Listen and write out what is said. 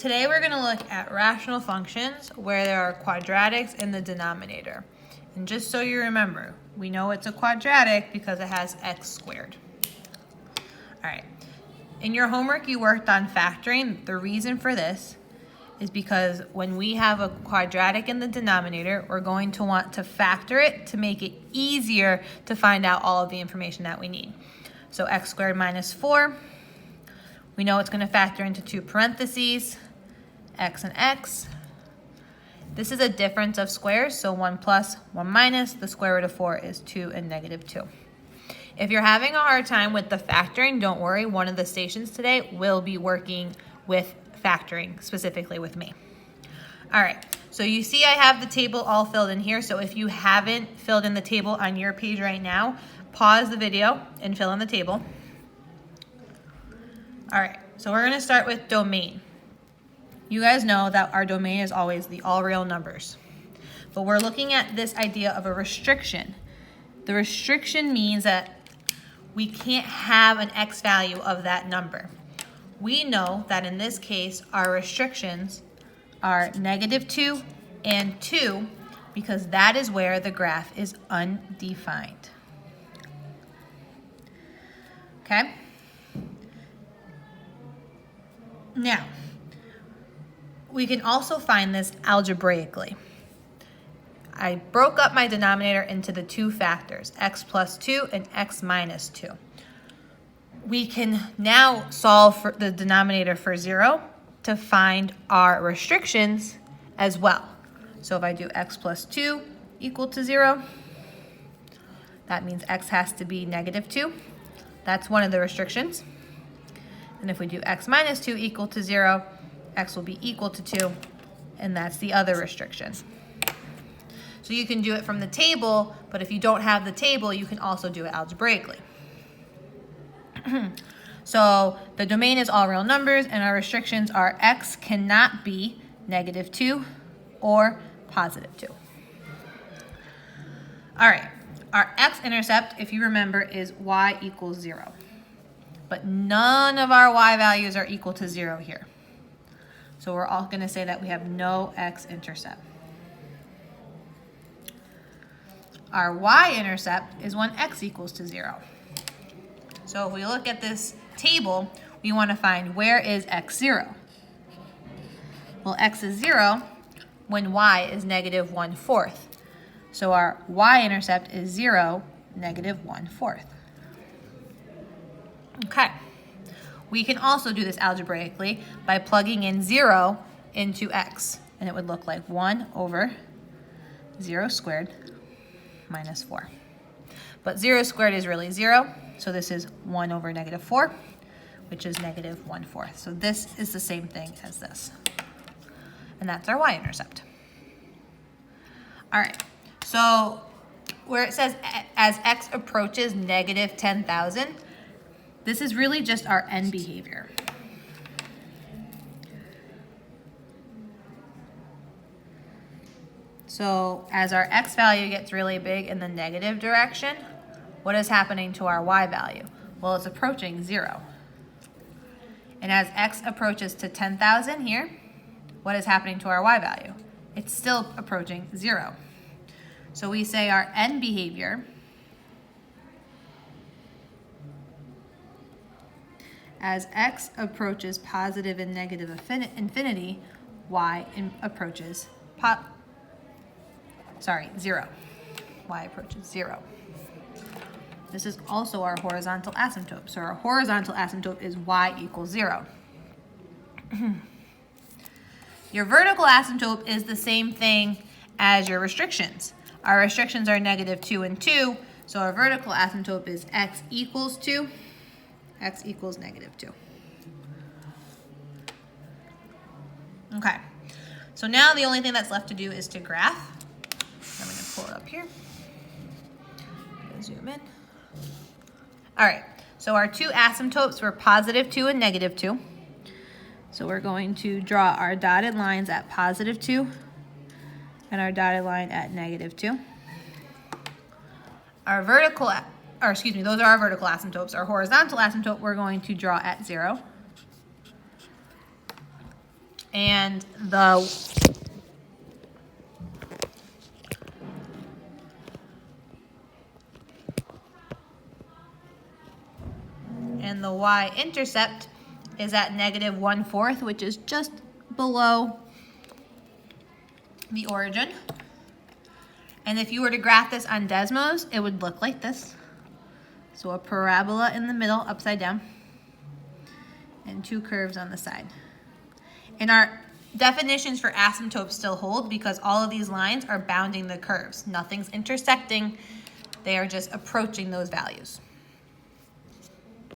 Today we're going to look at rational functions where there are quadratics in the denominator. And just so you remember, we know it's a quadratic because it has x squared. All right. In your homework you worked on factoring. The reason for this is because when we have a quadratic in the denominator, we're going to want to factor it to make it easier to find out all of the information that we need. So x squared minus 4. We know it's going to factor into two parentheses, x and x. This is a difference of squares, so 1 plus, 1 minus. The square root of 4 is 2 and negative 2. If you're having a hard time with the factoring, don't worry. One of the stations today will be working with factoring, specifically with me. All right, so you see I have the table all filled in here, so if you haven't filled in the table on your page right now, pause the video and fill in the table. All right, so we're gonna start with domain. You guys know that our domain is always the all real numbers, but we're looking at this idea of a restriction. The restriction means that we can't have an x value of that number. We know that in this case, our restrictions are negative 2 and 2 because that is where the graph is undefined. Okay? Now, we can also find this algebraically. I broke up my denominator into the two factors, x plus 2 and x minus 2. We can now solve for the denominator for 0 to find our restrictions as well. So if I do x plus 2 equal to 0, that means x has to be negative 2. That's one of the restrictions. And if we do x minus 2 equal to 0, x will be equal to 2, and that's the other restriction. So you can do it from the table, but if you don't have the table, you can also do it algebraically. So the domain is all real numbers, and our restrictions are x cannot be negative 2 or positive 2. All right, our x-intercept, if you remember, is y equals 0. But none of our y values are equal to 0 here. So we're all going to say that we have no x-intercept. Our y-intercept is when x equals to 0. So if we look at this table, we want to find where is x 0. Well, x is 0 when y is negative 1/4. So our y-intercept is 0, negative 1/4. Okay, we can also do this algebraically by plugging in 0 into x, and it would look like 1 over 0 squared minus 4. But 0 squared is really 0, so this is 1 over negative 4, which is negative 1/4. So this is the same thing as this, and that's our y-intercept. All right, so where it says as x approaches negative 10,000, this is really just our end behavior. So as our x value gets really big in the negative direction, what is happening to our y value? Well, it's approaching 0. And as x approaches to 10,000 here, what is happening to our y value? It's still approaching 0. So we say our end behavior as x approaches positive and negative infinity, y approaches 0. Y approaches 0. This is also our horizontal asymptote. So our horizontal asymptote is y equals 0. Your vertical asymptote is the same thing as your restrictions. Our restrictions are negative 2 and 2, so our vertical asymptote is x equals 2. X equals negative 2. Okay, so now the only thing that's left to do is to graph. I'm going to pull it up here. Zoom in. All right, so our two asymptotes were positive 2 and negative 2. So we're going to draw our dotted lines at positive 2 and our dotted line at negative 2. Our vertical or excuse me, those are our vertical asymptotes. Our horizontal asymptote we're going to draw at 0. And the y-intercept is at -1/4, which is just below the origin. And if you were to graph this on Desmos, it would look like this. So a parabola in the middle, upside down, and two curves on the side. And our definitions for asymptotes still hold because all of these lines are bounding the curves. Nothing's intersecting. They are just approaching those values.